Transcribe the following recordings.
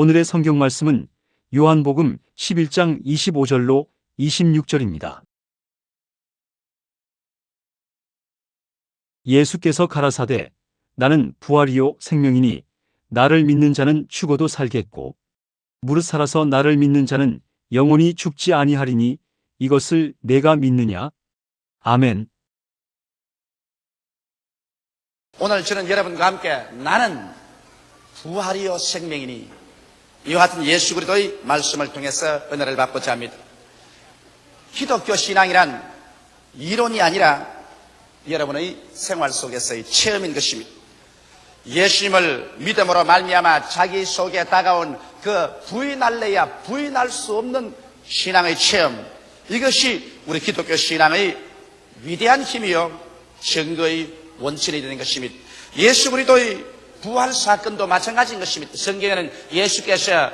오늘의 성경 말씀은 요한복음 11장 25절로 26절입니다. 예수께서 가라사대 나는 부활이요 생명이니 나를 믿는 자는 죽어도 살겠고 무릇 살아서 나를 믿는 자는 영원히 죽지 아니하리니 이것을 내가 믿느냐? 아멘. 오늘 저는 여러분과 함께 나는 부활이요 생명이니 이와 같은 예수 그리스도의 말씀을 통해서 은혜를 받고자 합니다. 기독교 신앙이란 이론이 아니라 여러분의 생활 속에서의 체험인 것입니다. 예수님을 믿음으로 말미암아 자기 속에 다가온 그 부인할래야 부인할 수 없는 신앙의 체험, 이것이 우리 기독교 신앙의 위대한 힘이요 증거의 원천이 되는 것입니다. 예수 그리스도의 부활 사건도 마찬가지인 것입니다. 성경에는 예수께서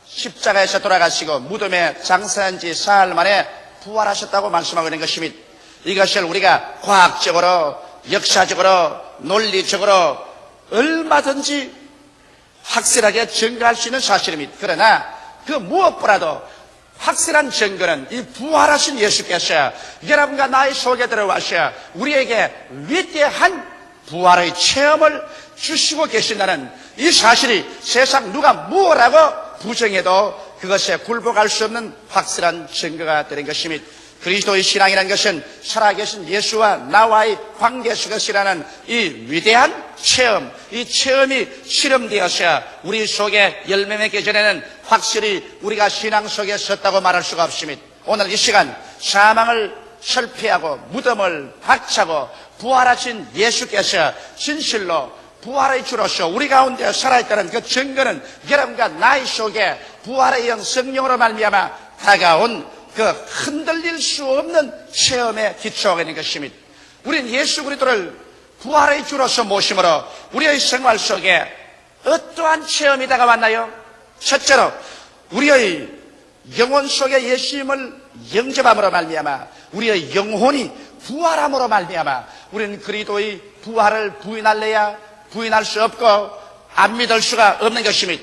십자가에서 돌아가시고 무덤에 장사한 지 사흘 만에 부활하셨다고 말씀하고 있는 것입니다. 이것을 우리가 과학적으로, 역사적으로, 논리적으로 얼마든지 확실하게 증거할 수 있는 사실입니다. 그러나 그 무엇보다도 확실한 증거는 이 부활하신 예수께서 여러분과 나의 속에 들어와서 우리에게 위대한 부활의 체험을 주시고 계신다는 이 사실이 세상 누가 무엇라고 부정해도 그것에 굴복할 수 없는 확실한 증거가 되는 것입니다. 그리스도의 신앙이라는 것은 살아계신 예수와 나와의 관계 속에서라는 이 위대한 체험, 이 체험이 실험되어서 우리 속에 열매 맺기 전에는 확실히 우리가 신앙 속에 섰다고 말할 수가 없습니다. 오늘 이 시간 사망을 철폐하고 무덤을 박차고 부활하신 예수께서 진실로 부활의 주로서 우리 가운데 살아있다는 그 증거는 여러분과 나의 속에 부활의 영 성령으로 말미암아 다가온 그 흔들릴 수 없는 체험에 기초하게 되는 것입니다. 우리는 예수 그리스도를 부활의 주로서 모심으로 우리의 생활 속에 어떠한 체험이 다가왔나요? 첫째로 우리의 영혼 속에 예수님을 영접함으로 말미암아 우리의 영혼이 부활함으로 말미암아 우리는 그리스도의 부활을 부인할래야 부인할 수 없고 안 믿을 수가 없는 것입니다.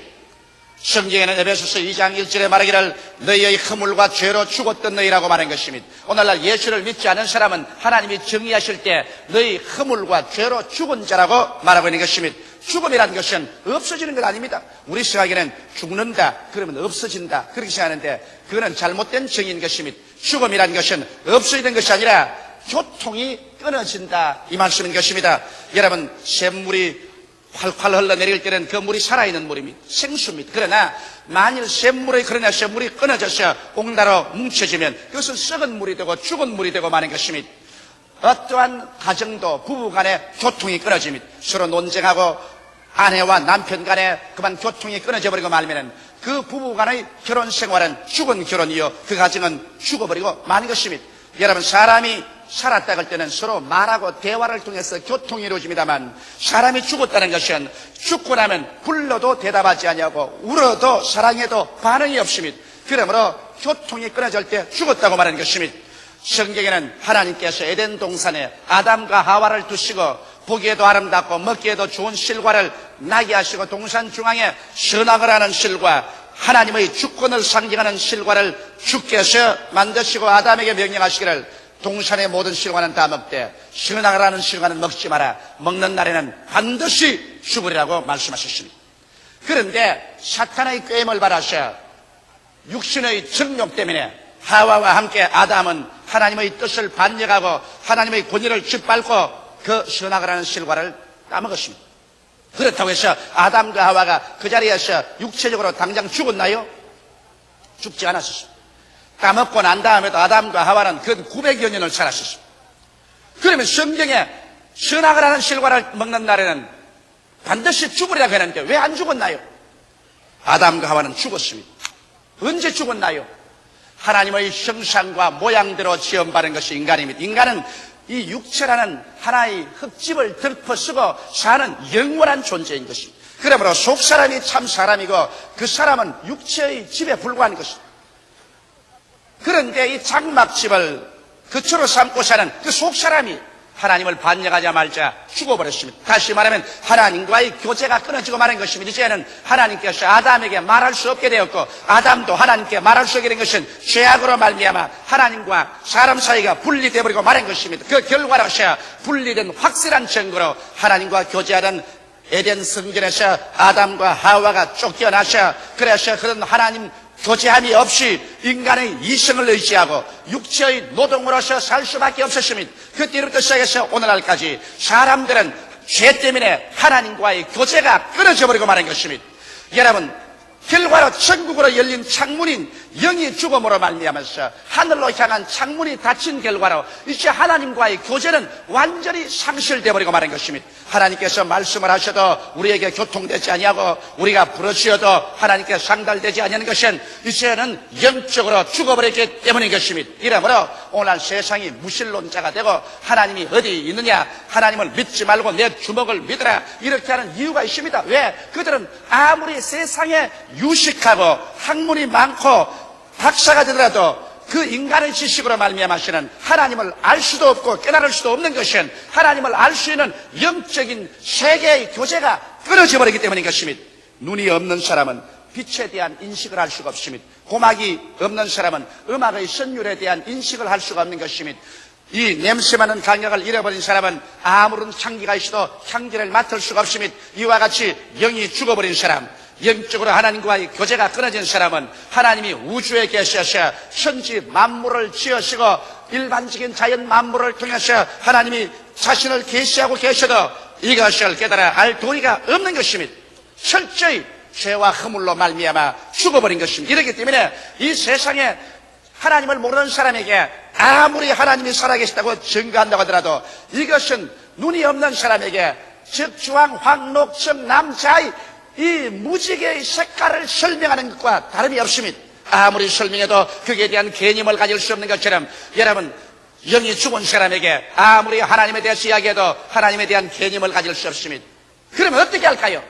성경에는 에베소서 2장 1절에 말하기를 너희의 허물과 죄로 죽었던 너희라고 말한 것입니다. 오늘날 예수를 믿지 않은 사람은 하나님이 정의하실 때 너희 허물과 죄로 죽은 자라고 말하고 있는 것입니다. 죽음이라는 것은 없어지는 것 아닙니다. 우리 생각에는 죽는다 그러면 없어진다 그렇게 생각하는데 그거는 잘못된 정의인 것입니다. 죽음이라는 것은 없어지는 것이 아니라 교통이 끊어진다 이 말씀인 것입니다. 여러분 샘물이 활활 흘러내릴 때는 그 물이 살아있는 물입니다. 생수입니다. 그러나 만일 샘물이 끊어져서 옹달아 뭉쳐지면 그것은 썩은 물이 되고 죽은 물이 되고 마는 것입니다. 어떠한 가정도 부부 간에 교통이 끊어집니다. 서로 논쟁하고 아내와 남편 간에 그만 교통이 끊어져 버리고 말면은 그 부부 간의 결혼 생활은 죽은 결혼이요 그 가정은 죽어버리고 마는 것입니다. 여러분 사람이 살았다 할 때는 서로 말하고 대화를 통해서 교통이 이루어집니다만 사람이 죽었다는 것은 죽고 나면 불러도 대답하지 아니하고 울어도 사랑해도 반응이 없습니다. 그러므로 교통이 끊어질 때 죽었다고 말하는 것입니다. 성경에는 하나님께서 에덴 동산에 아담과 하와를 두시고 보기에도 아름답고 먹기에도 좋은 실과를 나게 하시고 동산 중앙에 선악을 하는 실과 하나님의 주권을 상징하는 실과를 주께서 만드시고 아담에게 명령하시기를 동산의 모든 실과는 다 먹되 선악을 하는 실과는 먹지 마라. 먹는 날에는 반드시 죽으리라고 말씀하셨습니다. 그런데 사탄의 꾀임을 받아서 육신의 정욕 때문에 하와와 함께 아담은 하나님의 뜻을 반역하고 하나님의 권위를 짓밟고 그 선악을 하는 실과를 따먹었습니다. 그렇다고 해서 아담과 하와가 그 자리에서 육체적으로 당장 죽었나요? 죽지 않았습니다. 따먹고 난 다음에도 아담과 하와는 그 900여 년을 살았습니다. 그러면 성경에 선악을 하는 실과를 먹는 날에는 반드시 죽으리라고 했는데 왜 안 죽었나요? 아담과 하와는 죽었습니다. 언제 죽었나요? 하나님의 형상과 모양대로 지음받은 것이 인간입니다. 인간은 이 육체라는 하나의 흙집을 덮어쓰고 사는 영원한 존재인 것입니다. 그러므로 속사람이 참 사람이고 그 사람은 육체의 집에 불과한 것입니다. 그런데 이 장막집을 거처로 삼고 사는 그 속사람이 하나님을 반역하자마자 죽어버렸습니다. 다시 말하면 하나님과의 교제가 끊어지고 말한 것입니다. 이제는 하나님께서 아담에게 말할 수 없게 되었고 아담도 하나님께 말할 수 없게 된 것은 죄악으로 말미암아 하나님과 사람 사이가 분리되어 버리고 말한 것입니다. 그 결과로서 분리된 확실한 증거로 하나님과 교제하던 에덴 성전에서 아담과 하와가 쫓겨나셔 그래서 그런 하나님 교제함이 없이 인간의 이성을 의지하고 육체의 노동으로서 살 수밖에 없었습니다. 그때부터 시작해서 오늘날까지 사람들은 죄 때문에 하나님과의 교제가 끊어져 버리고 말한 것입니다. 여러분, 결과로 천국으로 열린 창문인 영이 죽음으로 말미암아서 하늘로 향한 창문이 닫힌 결과로 이제 하나님과의 교제는 완전히 상실되어 버리고 말한 것입니다. 하나님께서 말씀을 하셔도 우리에게 교통되지 아니하고 우리가 부르짖어도 하나님께 상달되지 아니하는 것은 이제는 영적으로 죽어버렸기 때문인 것입니다. 이러므로 오늘 세상이 무신론자가 되고 하나님이 어디 있느냐, 하나님을 믿지 말고 내 주먹을 믿으라, 이렇게 하는 이유가 있습니다. 왜? 그들은 아무리 세상에 유식하고 학문이 많고 박사가 되더라도 그 인간의 지식으로 말미암아서는 하나님을 알 수도 없고 깨달을 수도 없는 것은 하나님을 알 수 있는 영적인 세계의 교제가 끊어져 버리기 때문인 것입니다. 눈이 없는 사람은 빛에 대한 인식을 할 수가 없습니다. 고막이 없는 사람은 음악의 선율에 대한 인식을 할 수가 없는 것입니다. 이 냄새 맡는 감각을 잃어버린 사람은 아무런 향기가 있어도 향기를 맡을 수가 없습니다. 이와 같이 영이 죽어버린 사람, 영적으로 하나님과의 교제가 끊어진 사람은 하나님이 우주에 계셔서 천지 만물을 지으시고 일반적인 자연 만물을 통해서 하나님이 자신을 계시하고 계셔도 이것을 깨달아 알 도리가 없는 것입니다. 철저히 죄와 허물로 말미암아 죽어버린 것입니다. 이렇기 때문에 이 세상에 하나님을 모르는 사람에게 아무리 하나님이 살아계시다고 증거한다고 하더라도 이것은 눈이 없는 사람에게 즉 주황, 황, 청, 남, 자이 이 무지개의 색깔을 설명하는 것과 다름이 없습니다. 아무리 설명해도 거기에 대한 개념을 가질 수 없는 것처럼 여러분, 영이 죽은 사람에게 아무리 하나님에 대해서 이야기해도 하나님에 대한 개념을 가질 수 없습니다. 그러면 어떻게 할까요?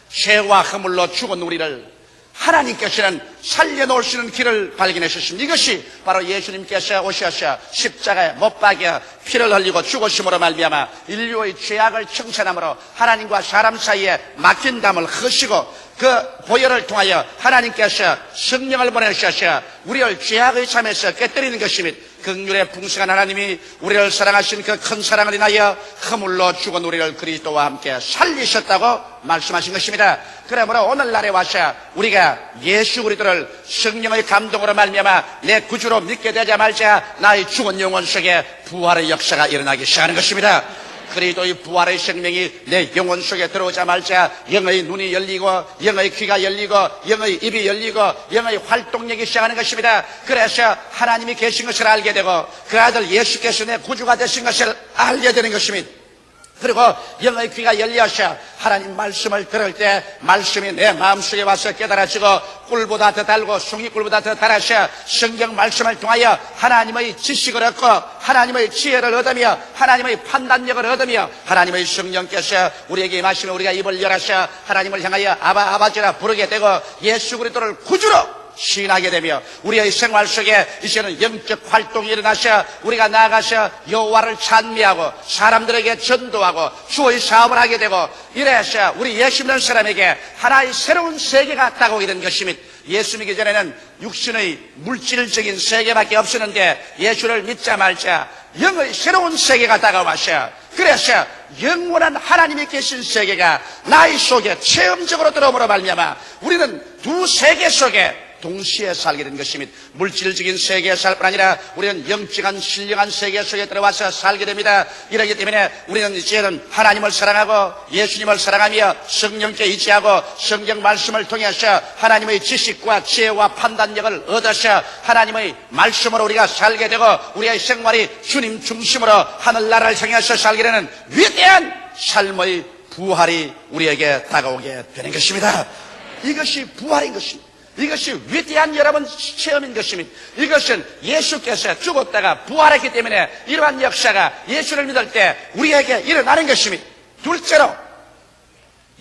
죄와 허물로 죽은 우리를 하나님께서는 살려놓을 수 있는 길을 발견하셨습니다. 이것이 바로 예수님께서 오셔서 십자가에 못 박여 피를 흘리고 죽으심으로 말미암아 인류의 죄악을 청산함으로 하나님과 사람 사이에 막힌 담을 허시고 그 보혈을 통하여 하나님께서 성령을 보내셔서 우리를 죄악의 잠에서 깨뜨리는 것입니다. 긍휼의 풍성한 하나님이 우리를 사랑하신 그 큰 사랑을 인하여 허물로 죽은 우리를 그리스도와 함께 살리셨다고 말씀하신 것입니다. 그러므로 오늘날에 와서 우리가 예수 그리스도를 성령의 감동으로 말미암아 내 구주로 믿게 되자마자 나의 죽은 영혼 속에 부활의 역사가 일어나기 시작하는 것입니다. 그리스도의 부활의 생명이 내 영혼 속에 들어오자마자 영의 눈이 열리고 영의 귀가 열리고 영의 입이 열리고 영의 활동력이 시작하는 것입니다. 그래서 하나님이 계신 것을 알게 되고 그 아들 예수께서 내 구주가 되신 것을 알게 되는 것입니다. 그리고 영의 귀가 열려서 하나님 말씀을 들을 때 말씀이 내 마음속에 와서 깨달아지고 꿀보다 더 달고 송이꿀보다 더 달아서 성경 말씀을 통하여 하나님의 지식을 얻고 하나님의 지혜를 얻으며 하나님의 판단력을 얻으며 하나님의 성령께서 우리에게 임하시면 우리가 입을 열어서 하나님을 향하여 아바 아버지라 부르게 되고 예수 그리스도를 구주로 시인하게 되며 우리의 생활 속에 이제는 영적 활동이 일어나서 우리가 나아가서 여호와를 찬미하고 사람들에게 전도하고 주의 사업을 하게 되고 이래서 우리 예수 믿는 사람에게 하나의 새로운 세계가 다가오게 된 것입니다. 예수 믿기 전에는 육신의 물질적인 세계밖에 없었는데 예수를 믿자 말자 영의 새로운 세계가 다가와서 그래서 영원한 하나님이 계신 세계가 나의 속에 체험적으로 들어옴으로 말미암아 우리는 두 세계 속에 동시에 살게 된 것입니다. 물질적인 세계에 살 뿐 아니라 우리는 영적인 신령한 세계 속에 들어와서 살게 됩니다. 이러기 때문에 우리는 이제는 하나님을 사랑하고 예수님을 사랑하며 성령께 의지하고 성경 말씀을 통해서 하나님의 지식과 지혜와 판단력을 얻어서 하나님의 말씀으로 우리가 살게 되고 우리의 생활이 주님 중심으로 하늘나라를 향해서 살게 되는 위대한 삶의 부활이 우리에게 다가오게 되는 것입니다. 이것이 부활인 것입니다. 이것이 위대한 여러분 체험인 것입니다. 이것은 예수께서 죽었다가 부활했기 때문에 이러한 역사가 예수를 믿을 때 우리에게 일어나는 것입니다. 둘째로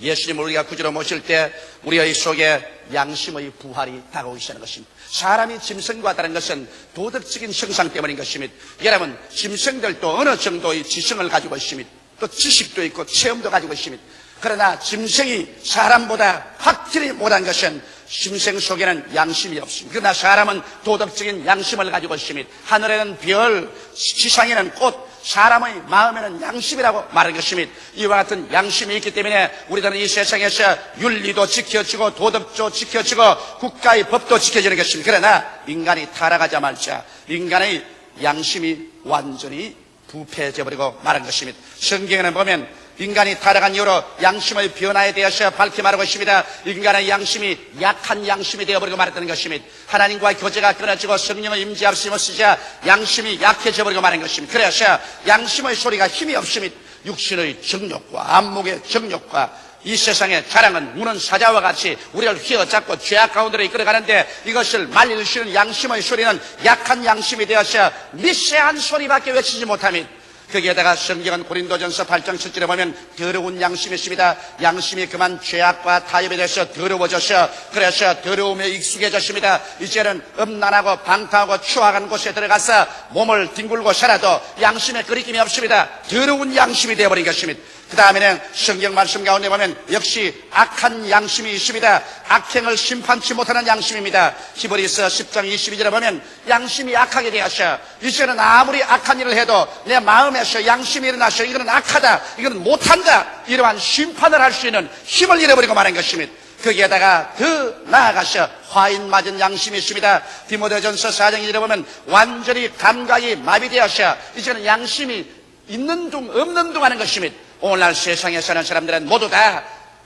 예수님을 우리가 구주로 모실 때 우리의 속에 양심의 부활이 다가오기 시작하는 것입니다. 사람이 짐승과 다른 것은 도덕적인 형상 때문인 것입니다. 여러분, 짐승들도 어느 정도의 지성을 가지고 있습니다. 또 지식도 있고 체험도 가지고 있습니다. 그러나 짐승이 사람보다 확실히 못한 것은 짐승 속에는 양심이 없습니다. 그러나 사람은 도덕적인 양심을 가지고 있습니다. 하늘에는 별, 지상에는 꽃, 사람의 마음에는 양심이라고 말하는 것입니다. 이와 같은 양심이 있기 때문에 우리들은 이 세상에서 윤리도 지켜지고 도덕도 지켜지고 국가의 법도 지켜지는 것입니다. 그러나 인간이 타락하자마자 인간의 양심이 완전히 부패해져 버리고 말한 것입니다. 성경에는 보면 인간이 타락한 이후로 양심의 변화에 대해서 밝히 말하고 있습니다. 인간의 양심이 약한 양심이 되어버리고 말했다는 것입니다. 하나님과의 교제가 끊어지고 성령의 임재 없이 쓰자 양심이 약해져 버리고 말한 것입니다. 그래서 양심의 소리가 힘이 없습니다. 육신의 정욕과 안목의 정욕과 이 세상의 자랑은 우는 사자와 같이 우리를 휘어잡고 죄악 가운데로 이끌어가는데 이것을 말릴 수 있는 양심의 소리는 약한 양심이 되어서 미세한 소리밖에 외치지 못합니다. 거기에다가 성경은 고린도전서 8장 7절에 보면 더러운 양심이 있습니다. 양심이 그만 죄악과 타협에 대해서 더러워져서 그래서 더러움에 익숙해졌습니다. 이제는 음란하고 방탕하고 추악한 곳에 들어가서 몸을 뒹굴고 살아도 양심에 거리낌이 없습니다. 더러운 양심이 되어버린 것입니다. 그 다음에는 성경 말씀 가운데 보면 역시 악한 양심이 있습니다. 악행을 심판치 못하는 양심입니다. 히브리서 10장 22절에 보면 양심이 악하게 되어서 이제는 아무리 악한 일을 해도 내 마음에서 양심이 일어나서 이거는 악하다, 이거는 못한다, 이러한 심판을 할 수 있는 힘을 잃어버리고 말한 것입니다. 거기에다가 더 나아가서 화인 맞은 양심이 있습니다. 디모데전서 4장 2절에 보면 완전히 감각이 마비되어서 이제는 양심이 있는 둥 없는 둥 하는 것입니다. 오늘날 세상에 사는 사람들은 모두 다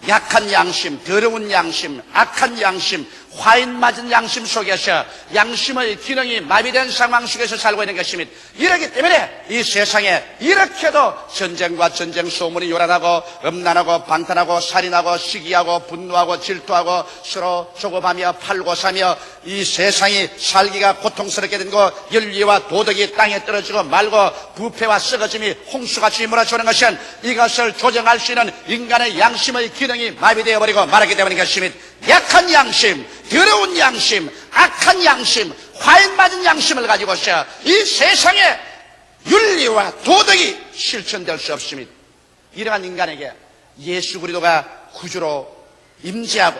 약한 양심, 더러운 양심, 악한 양심, 화인 맞은 양심 속에서 양심의 기능이 마비된 상황 속에서 살고 있는 것입니다. 이러기 때문에 이 세상에 이렇게도 전쟁과 전쟁 소문이 요란하고 음란하고 방탄하고 살인하고 시기하고 분노하고 질투하고 서로 조급하며 팔고 사며 이 세상이 살기가 고통스럽게 된 거, 윤리와 도덕이 땅에 떨어지고 말고 부패와 썩어짐이 홍수같이 몰아치는 것은 이것을 조정할 수 있는 인간의 양심의 기능이 마비되어 버리고 말하기 때문인 것입니다. 약한 양심, 더러운 양심, 악한 양심, 화인 맞은 양심을 가지고서 이 세상에 윤리와 도덕이 실천될 수 없습니다. 이러한 인간에게 예수 그리스도가 구주로 임재하고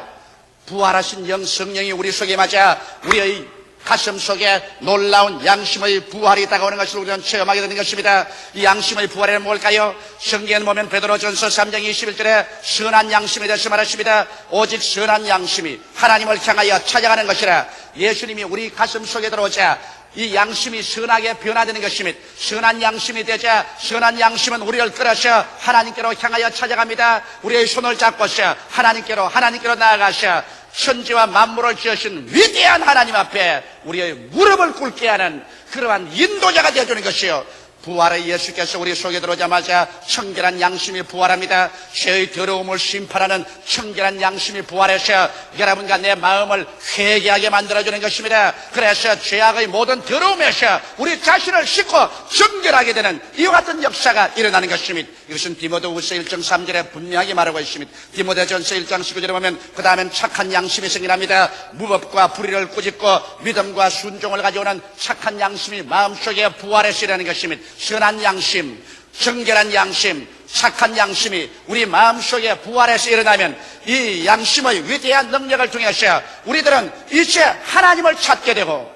부활하신 영 성령이 우리 속에 맞아 우리의 가슴 속에 놀라운 양심의 부활이 다가오는 것을 우리는 체험하게 되는 것입니다. 이 양심의 부활은 뭘까요? 성경에 보면 베드로전서 3장 21절에 선한 양심에 대해서 말하십니다. 오직 선한 양심이 하나님을 향하여 찾아가는 것이라. 예수님이 우리 가슴 속에 들어오자 이 양심이 선하게 변화되는 것입니다. 선한 양심이 되자 선한 양심은 우리를 끌어서 하나님께로 향하여 찾아갑니다. 우리의 손을 잡고서 하나님께로 나아가서 천지와 만물을 지으신 위대한 하나님 앞에 우리의 무릎을 꿇게 하는 그러한 인도자가 되어주는 것이요, 부활의 예수께서 우리 속에 들어오자마자 청결한 양심이 부활합니다. 죄의 더러움을 심판하는 청결한 양심이 부활해서 여러분과 내 마음을 회개하게 만들어주는 것입니다. 그래서 죄악의 모든 더러움에서 우리 자신을 씻고 정결하게 되는 이와 같은 역사가 일어나는 것입니다. 이것은 디모데후서 1장 3절에 분명하게 말하고 있습니다. 디모데전서 1장 19절에 보면 그 다음엔 착한 양심이 생겨납니다. 무법과 불의를 꾸짖고 믿음과 순종을 가져오는 착한 양심이 마음속에 부활해서 일어나는 것입니다. 선한 양심, 정결한 양심, 착한 양심이 우리 마음속에 부활해서 일어나면 이 양심의 위대한 능력을 통해서 우리들은 이제 하나님을 찾게 되고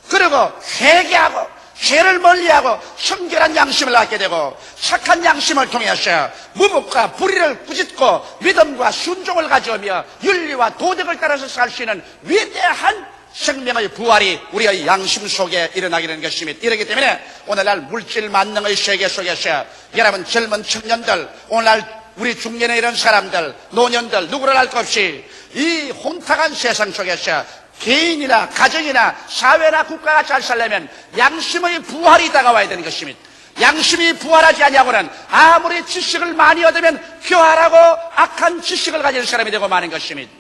그리고 회개하고 죄를 멀리하고 청결한 양심을 갖게 되고 착한 양심을 통해서 무법과 불의를 꾸짖고 믿음과 순종을 가져오며 윤리와 도덕을 따라서 살 수 있는 위대한 생명의 부활이 우리의 양심 속에 일어나게 되는 것입니다. 이렇기 때문에 오늘날 물질 만능의 세계 속에서 여러분 젊은 청년들, 오늘날 우리 중년에 이런 사람들, 노년들 누구를 알 것 없이 이 혼탁한 세상 속에서 개인이나 가정이나 사회나 국가가 잘 살려면 양심의 부활이 다가와야 되는 것입니다. 양심이 부활하지 아니하고는 아무리 지식을 많이 얻으면 교활하고 악한 지식을 가진 사람이 되고 마는 것입니다.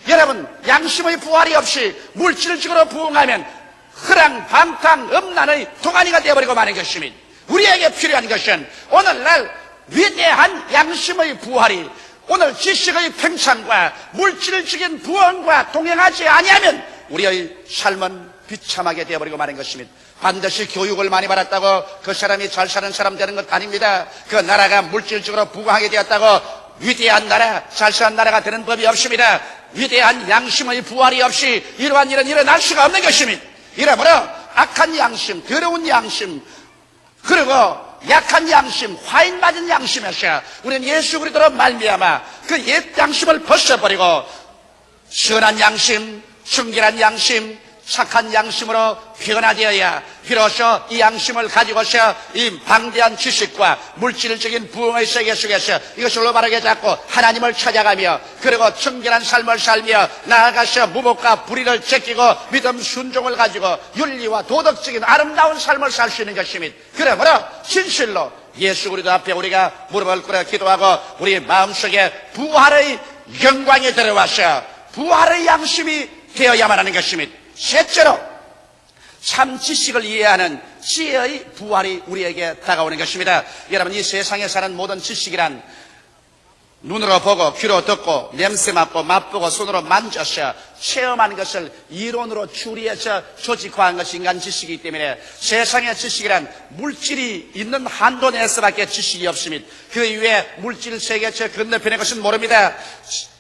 여러분, 양심의 부활이 없이 물질적으로 부흥하면 허랑, 방탕, 음란의 도가니가 되어버리고 마는 것입니다. 우리에게 필요한 것은 오늘날 위대한 양심의 부활이 오늘 지식의 팽창과 물질적인 부흥과 동행하지 아니하면 우리의 삶은 비참하게 되어버리고 마는 것입니다. 반드시 교육을 많이 받았다고 그 사람이 잘 사는 사람 되는 것 아닙니다. 그 나라가 물질적으로 부강하게 되었다고 위대한 나라, 잘 사는 나라가 되는 법이 없습니다. 위대한 양심의 부활이 없이 이러한 일은 일어날 수가 없는 것입니다. 이러므로 악한 양심, 더러운 양심, 그리고 약한 양심, 화인 맞은 양심에서 우리는 예수 그리스도로 말미암아 그 옛 양심을 벗어버리고 선한 양심, 순결한 양심, 착한 양심으로 변화되어야 비로소 이 양심을 가지고서 이 방대한 지식과 물질적인 부흥의 세계 속에서 이것을 올바르게 잡고 하나님을 찾아가며 그리고 청결한 삶을 살며 나아가서 무복과 불의를 제끼고 믿음 순종을 가지고 윤리와 도덕적인 아름다운 삶을 살 수 있는 것입니다. 그러므로 진실로 예수 그리스도 앞에 우리가 무릎을 꿇어 기도하고 우리 마음속에 부활의 영광이 들어와서 부활의 양심이 되어야만 하는 것입니다. 셋째로 참 지식을 이해하는 지혜의 부활이 우리에게 다가오는 것입니다. 여러분, 이 세상에 사는 모든 지식이란 눈으로 보고 귀로 듣고 냄새 맡고 맛보고 손으로 만져서 체험하는 것을 이론으로 추리해서 조직화한 것이 인간 지식이기 때문에 세상의 지식이란 물질이 있는 한도 내에서밖에 지식이 없습니다. 그 이외에 물질 세계 저 건너편의 것은 모릅니다.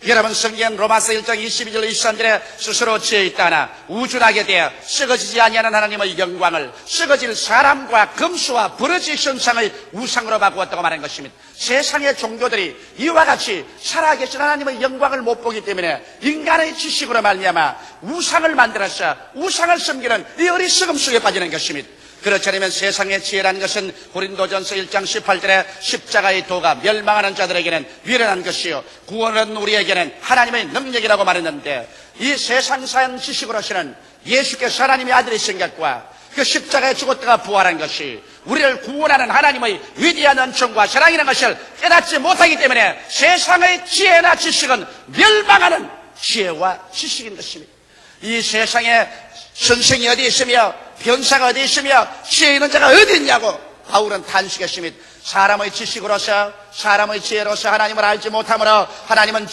여러분, 성경 로마서 1장 22절 23절에 스스로 지혜 있다나 우준하게 되어 썩어지지 아니하는 하나님의 영광을 썩어질 사람과 금수와 버러지 형상의 우상으로 바꾸었다고 말하는 것입니다. 세상의 종교들이 이와 같이 살아계신 하나님의 영광을 못 보기 때문에 인간의 지식으로 말미암아 우상을 만들어서 우상을 섬기는 이 어리석음 속에 빠지는 것입니다. 그렇지 않으면 세상의 지혜라는 것은 고린도전서 1장 18절에 십자가의 도가 멸망하는 자들에게는 미련한 것이요 구원은 우리에게는 하나님의 능력이라고 말했는데 이 세상사한 지식으로서는 예수께서 하나님의 아들이신 것과 그 십자가에 죽었다가 부활한 것이 우리를 구원하는 하나님의 위대한 은총과 사랑이라는 것을 깨닫지 못하기 때문에 세상의 지혜나 지식은 멸망하는 지혜와 지식인 것입니다. 이 세상에 선생이 어디 있으며 변사가 어디 있으며 지혜 있는 자가 어디 있냐고 바울은 탄식했습니다. 사람의 지식으로서 사람의 지혜로서 하나님을 알지 못하므로 하나님은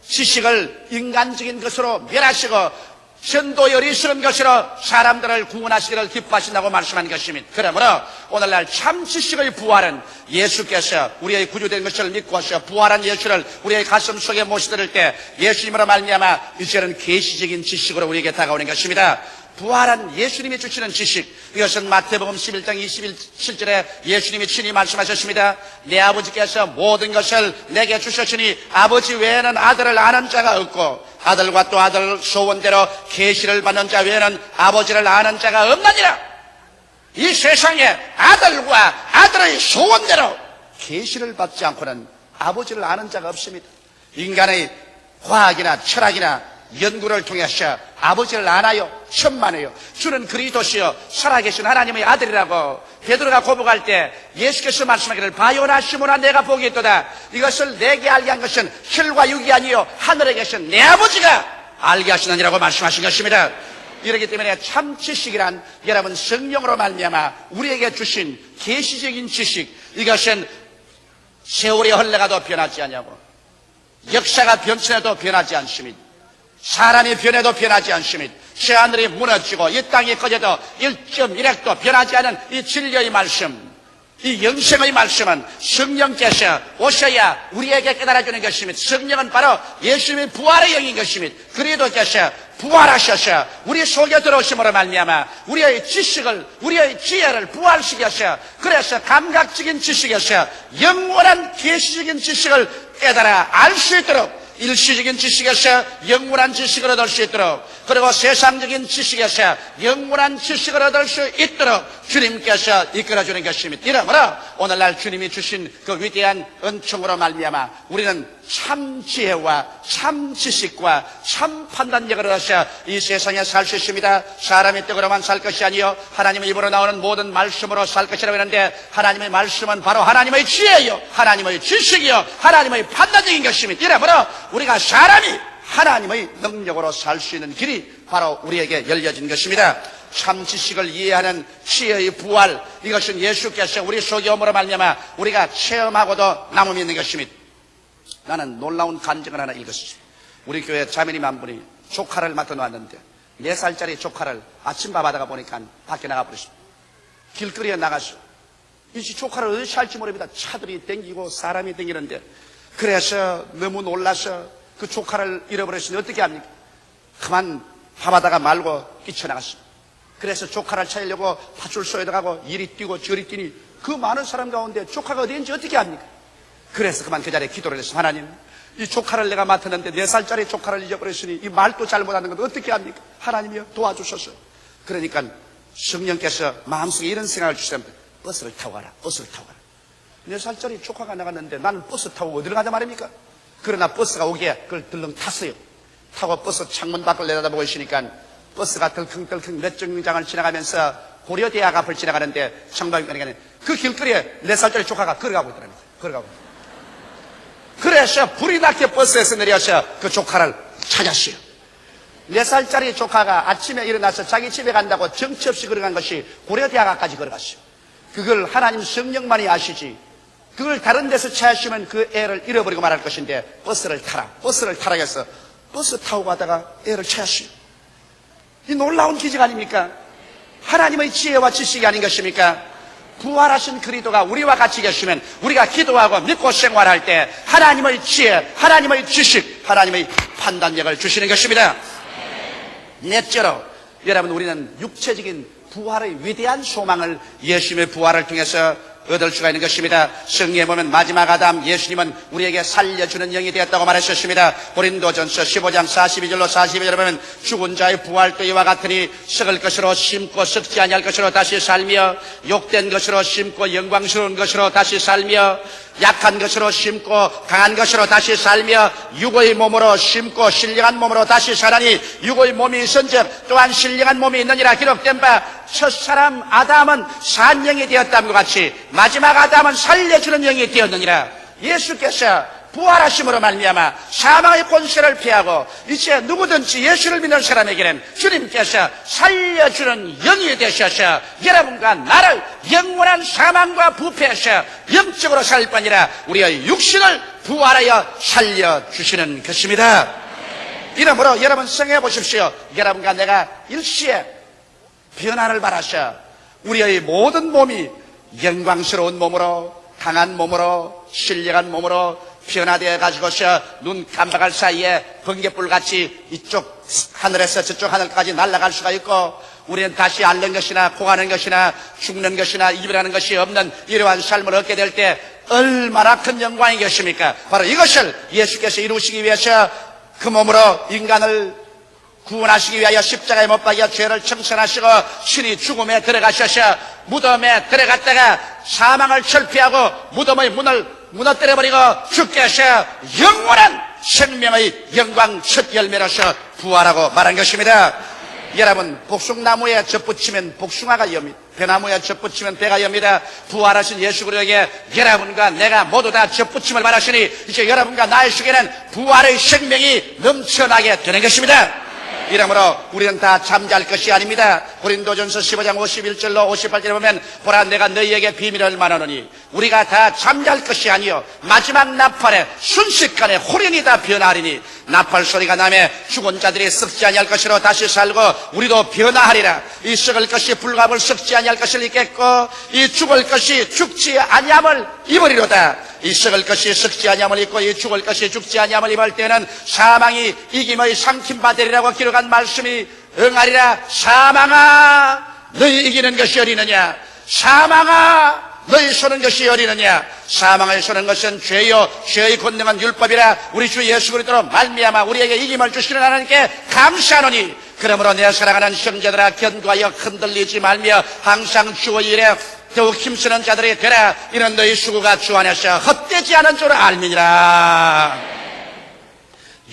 지식을 인간적인 것으로 멸하시고 전도의 어리석은 것으로 사람들을 구원하시기를 기뻐하신다고 말씀한 것입니다. 그러므로 오늘날 참 지식의 부활은 예수께서 우리의 구주된 것을 믿고서 부활한 예수를 우리의 가슴 속에 모시들 때 예수님으로 말미암아 이제는 계시적인 지식으로 우리에게 다가오는 것입니다. 부활한 예수님이 주시는 지식, 이것은 마태복음 11장 27절에 예수님이 친히 말씀하셨습니다. 내 아버지께서 모든 것을 내게 주셨으니 아버지 외에는 아들을 아는 자가 없고 아들과 또 아들 소원대로 계시를 받는 자 외에는 아버지를 아는 자가 없느니라. 이 세상에 아들과 아들의 소원대로 계시를 받지 않고는 아버지를 아는 자가 없습니다. 인간의 과학이나 철학이나 연구를 통해서 아버지를 아나요? 천만에요. 주는 그리스도시요 살아계신 하나님의 아들이라고 베드로가 고백할 때 예수께서 말씀하기를 바요나 시몬아 내가 보겠도다. 이것을 내게 알게 한 것은 혈과 육이 아니요 하늘에 계신 내 아버지가 알게 하시느니라고 말씀하신 것입니다. 이렇기 때문에 참 지식이란 여러분 성령으로 말미암아 우리에게 주신 계시적인 지식, 이것은 세월이 흘러가도 변하지 않냐고 역사가 변천해도 변하지 않습니다. 사람이 변해도 변하지 않습니다. 새하늘이 무너지고 이 땅이 꺼져도 1.1핵도 변하지 않은 이 진리의 말씀, 이 영생의 말씀은 성령께서 오셔야 우리에게 깨달아주는 것입니다. 성령은 바로 예수님의 부활의 영인 것입니다. 그리스도께서 부활하셔서 우리 속에 들어오심으로 말미암아 우리의 지식을, 우리의 지혜를 부활시켜서 그래서 감각적인 지식에서 영원한 계시적인 지식을 깨달아 알 수 있도록 일시적인 지식에서 영원한 지식을 얻을 수 있도록 그리고 세상적인 지식에서 영원한 지식을 얻을 수 있도록 주님께서 이끌어주는 것입니다. 이러므로 오늘날 주님이 주신 그 위대한 은총으로 말미암아 우리는 참 지혜와 참 지식과 참 판단력을 얻어서 이 세상에 살 수 있습니다. 사람의 떡으로만 살 것이 아니요 하나님의 입으로 나오는 모든 말씀으로 살 것이라고 했는데 하나님의 말씀은 바로 하나님의 지혜요 하나님의 지식이요 하나님의 판단력인 것입니다. 이러므로 우리가 사람이 하나님의 능력으로 살 수 있는 길이 바로 우리에게 열려진 것입니다. 참 지식을 이해하는 지혜의 부활, 이것은 예수께서 우리 속에 오므로 말미암아 우리가 체험하고도 남음이 있는 것입니다. 나는 놀라운 간증을 하나 읽었어요. 우리 교회 자매님 한 분이 조카를 맡아놓았는데 4살짜리 조카를 아침밥 하다가 보니까 밖에 나가버렸습니다. 길거리에 나가서 이 조카를 어디서 할지 모릅니다. 차들이 댕기고 사람이 댕기는데, 그래서 너무 놀라서 그 조카를 잃어버렸으니 어떻게 합니까? 그만 밥하다가 말고 뛰쳐나갔습니다. 그래서 조카를 찾으려고 파출소에 들어가고 이리 뛰고 저리 뛰니 그 많은 사람 가운데 조카가 어디 있는지 어떻게 합니까? 그래서 그만 그 자리에 기도를 했습니다. 하나님, 이 조카를 내가 맡았는데 4살짜리 조카를 잊어버렸으니 이 말도 잘못하는 건 어떻게 합니까? 하나님이여 도와주셔서. 그러니까 성령께서 마음속에 이런 생각을 주셨습니다. 버스를 타고 가라. 버스를 타고 가라. 4살짜리 조카가 나갔는데 나는 버스 타고 어디로 가자 말입니까? 그러나 버스가 오기에 그걸 들렁 탔어요. 타고 버스 창문 밖을 내다보고 있으니까 버스가 덜컹덜컹 몇 정류장을 지나가면서 고려대학 앞을 지나가는데 청방위원회가 그 길거리에 4살짜리 조카가 걸어가고 있더랍니다. 걸어가고. 그래서 불이 나게 버스에서 내려서 그 조카를 찾았어요. 4살짜리 조카가 아침에 일어나서 자기 집에 간다고 정처 없이 걸어간 것이 고려대학 앞까지 걸어갔어요. 그걸 하나님 성령만이 아시지, 그걸 다른 데서 찾으시면 그 애를 잃어버리고 말할 것인데 버스를 타라 해서 버스 타고 가다가 애를 찾았어요. 이 놀라운 기적 아닙니까? 하나님의 지혜와 지식이 아닌 것입니까? 부활하신 그리스도가 우리와 같이 계시면 우리가 기도하고 믿고 생활할 때 하나님의 지혜, 하나님의 지식, 하나님의 판단력을 주시는 것입니다. 넷째로, 여러분, 우리는 육체적인 부활의 위대한 소망을 예수님의 부활을 통해서 얻을 수가 있는 것입니다. 성경에 보면 마지막 아담 예수님은 우리에게 살려주는 영이 되었다고 말하셨습니다. 고린도전서 15장 42절로 42절에 보면 죽은 자의 부활도 이와 같으니 썩을 것으로 심고 썩지 아니할 것으로 다시 살며, 욕된 것으로 심고 영광스러운 것으로 다시 살며, 약한 것으로 심고 강한 것으로 다시 살며, 육의 몸으로 심고 신령한 몸으로 다시 살아니 육의 몸이 있은즉 또한 신령한 몸이 있느니라 기록된 바, 첫사람 아담은 산영이 되었다는 것 같이 마지막 아담은 살려주는 영이 되었느니라. 예수께서 부활하심으로 말미암아 사망의 권세를 피하고 이제 누구든지 예수를 믿는 사람에게는 주님께서 살려주는 영이 되셔서 여러분과 나를 영원한 사망과 부패에서 영적으로 살 뿐이라 우리의 육신을 부활하여 살려주시는 것입니다. 이러므로 여러분 생각해 보십시오. 여러분과 내가 일시에 변화를 바라셔 우리의 모든 몸이 영광스러운 몸으로, 강한 몸으로, 신령한 몸으로 변화되어 가지고서 눈 깜박할 사이에 번개불같이 이쪽 하늘에서 저쪽 하늘까지 날아갈 수가 있고, 우리는 다시 앓는 것이나 고하는 것이나 죽는 것이나 이별하는 것이 없는 이러한 삶을 얻게 될 때 얼마나 큰 영광이 것입니까? 바로 이것을 예수께서 이루시기 위해서 그 몸으로 인간을 구원하시기 위하여 십자가에 못 박여 죄를 청산하시고 신이 죽음에 들어가셔서 무덤에 들어갔다가 사망을 철피하고 무덤의 문을 무너뜨려버리고 주께서 영원한 생명의 영광 첫 열매로서 부활하고 말한 것입니다. 여러분, 복숭나무에 젖붙이면 복숭아가 엽니다. 배나무에 젖붙이면 배가 엽니다. 부활하신 예수 그리스도에게 여러분과 내가 모두 다 젖붙임을 받으시니 이제 여러분과 나의 속에는 부활의 생명이 넘쳐나게 되는 것입니다. 이러므로 우리는 다 잠잘 것이 아닙니다. 고린도전서 15장 51절로 58절에 보면 보라 내가 너희에게 비밀을 말하노니 우리가 다 잠잘 것이 아니요 마지막 나팔에 순식간에 호련히 다 변화하리니 나팔 소리가 나매 죽은 자들이 썩지 아니할 것으로 다시 살고 우리도 변화하리라. 이 썩을 것이 불갑을 썩지 아니할 것을 입겠고 이 죽을 것이 죽지 아니함을 입으리로다. 이 썩을 것이 썩지 아니함을 입고 이 죽을 것이 죽지 아니함을 입을 때는 사망이 이김의 삼킴받으리라고 기록한 말씀이 응하리라. 사망아 너희 이기는 것이 어리느냐? 사망아 너희 쏘는 것이 어리느냐? 사망을 쏘는 것은 죄요 죄의 권능은 율법이라. 우리 주 예수 그리스도로 말미암아 우리에게 이김을 주시는 하나님께 감사하노니 그러므로 내 사랑하는 형제들아 견고하여 흔들리지 말며 항상 주의 일에 더욱 힘쓰는 자들이 되라. 이는 너희 수고가 주 안에서 헛되지 않은 줄 알미니라.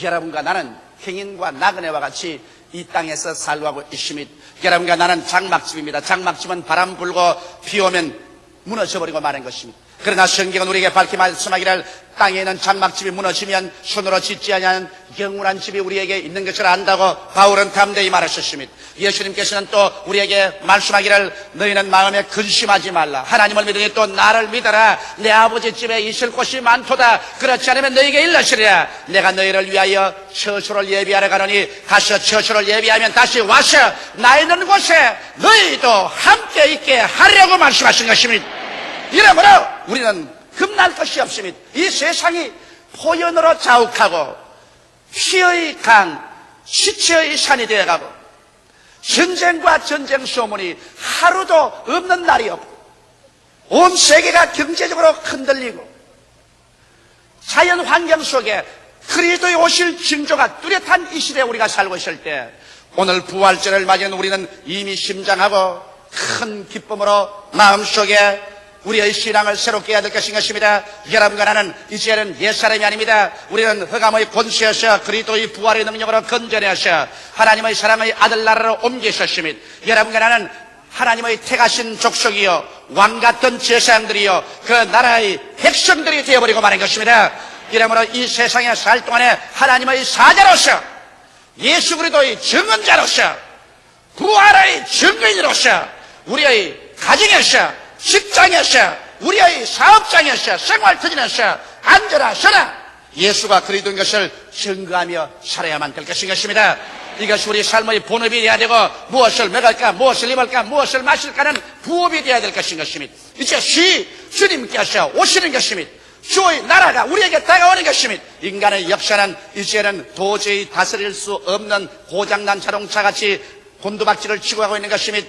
여러분과 나는 행인과 나그네와 같이 이 땅에서 살고하고 있습니다. 여러분과 나는 장막집입니다. 장막집은 바람 불고 비 오면 무너져버리고 마는 것입니다. 그러나 성경은 우리에게 밝히 말씀하기를 땅에 있는 장막집이 무너지면 손으로 짓지 아니하는 영원한 집이 우리에게 있는 것을 안다고 바울은 담대히 말하셨습니다. 예수님께서는 또 우리에게 말씀하기를 너희는 마음에 근심하지 말라. 하나님을 믿으니 또 나를 믿어라. 내 아버지 집에 있을 곳이 많도다. 그렇지 않으면 너희에게 일러시리라. 내가 너희를 위하여 처소를 예비하러 가노니 가서 처소를 예비하면 다시 와서 나 있는 곳에 너희도 함께 있게 하려고 말씀하신 것입니다. 이러므로 우리는 겁날 것이 없습니다. 이 세상이 포연으로 자욱하고 피의 강, 시체의 산이 되어가고 전쟁과 전쟁 소문이 하루도 없는 날이 없고 온 세계가 경제적으로 흔들리고 자연 환경 속에 그리스도의 오실 징조가 뚜렷한 이 시대에 우리가 살고 있을 때 오늘 부활절을 맞이한 우리는 이미 심장하고 큰 기쁨으로 마음속에 우리의 신앙을 새롭게 해야 될 것입니다. 여러분과 나는 이제는 옛사람이 아닙니다. 우리는 흑암의 권세여서 그리스도의 부활의 능력으로 건져내셔 하나님의 사랑의 아들 나라로 옮기셨습니다. 여러분과 나는 하나님의 택하신 족속이요 왕같은 제사장들이요 그 나라의 백성들이 되어버리고 마는 것입니다. 이러므로 이 세상에 살 동안에 하나님의 사자로서 예수 그리스도의 증언자로서 부활의 증거인으로서 우리의 가정에서 직장에서 우리의 사업장에서 생활터전에서 앉아서나 예수가 그리스도인 것을 증거하며 살아야만 될 것입니다. 이것이 우리 삶의 본업이 되어야 되고 무엇을 먹을까 무엇을 입을까 무엇을 마실까는 부업이 되어야 될 것입니다. 이제 주님께서 오시는 것입니다. 주의 나라가 우리에게 다가오는 것입니다. 인간의 역사는 이제는 도저히 다스릴 수 없는 고장난 자동차같이 곤두박질을 치고 가고 있는 것입니다.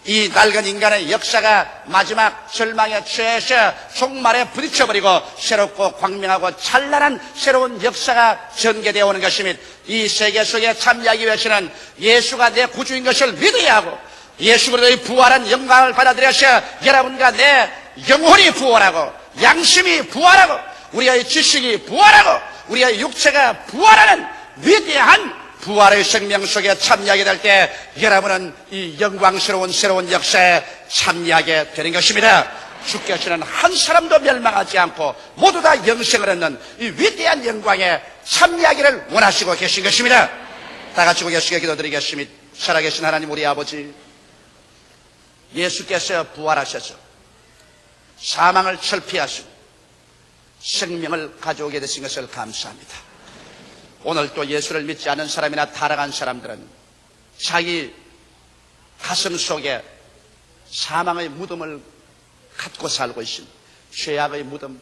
이 낡은 인간의 역사가 마지막 절망에 취해서 종말에 부딪혀버리고 새롭고 광명하고 찬란한 새로운 역사가 전개되어 오는 것입니다. 이 세계 속에 참여하기 위해서는 예수가 내 구주인 것을 믿어야 하고 예수 그리스도의 부활한 영광을 받아들여서 여러분과 내 영혼이 부활하고 양심이 부활하고 우리의 지식이 부활하고 우리의 육체가 부활하는 위대한 부활의 생명 속에 참여하게 될 때 여러분은 이 영광스러운 새로운 역사에 참여하게 되는 것입니다. 주께서는 한 사람도 멸망하지 않고 모두 다 영생을 얻는 이 위대한 영광에 참여하기를 원하시고 계신 것입니다. 다 같이 고개숙여 기도드리겠습니다. 살아계신 하나님 우리 아버지, 예수께서 부활하셔서 사망을 철폐하시고 생명을 가져오게 되신 것을 감사합니다. 오늘 또 예수를 믿지 않은 사람이나 타락한 사람들은 자기 가슴 속에 사망의 무덤을 갖고 살고 있습니다. 죄악의 무덤,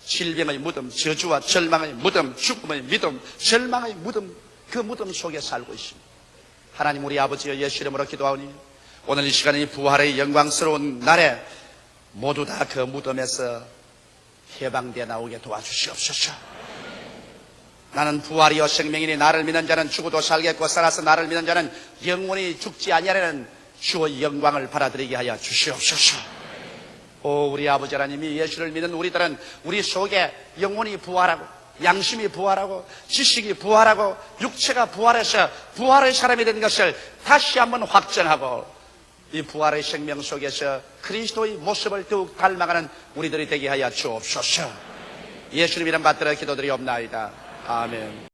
질병의 무덤, 저주와 절망의 무덤, 죽음의 무덤, 절망의 무덤, 그 무덤 속에 살고 있습니다. 하나님 우리 아버지여 예수 이름으로 기도하오니 오늘 이 시간에 부활의 영광스러운 날에 모두 다 그 무덤에서 해방되어 나오게 도와주시옵소서. 나는 부활이요 생명이니 나를 믿는 자는 죽어도 살겠고 살아서 나를 믿는 자는 영원히 죽지 아니하려는 주의 영광을 받아들이게 하여 주시옵소서. 오 우리 아버지 하나님이 예수를 믿는 우리들은 우리 속에 영혼이 부활하고 양심이 부활하고 지식이 부활하고 육체가 부활해서 부활의 사람이 된 것을 다시 한번 확정하고 이 부활의 생명 속에서 그리스도의 모습을 더욱 닮아가는 우리들이 되게 하여 주옵소서. 예수님 이름 받들어 기도드리옵나이다. 아멘.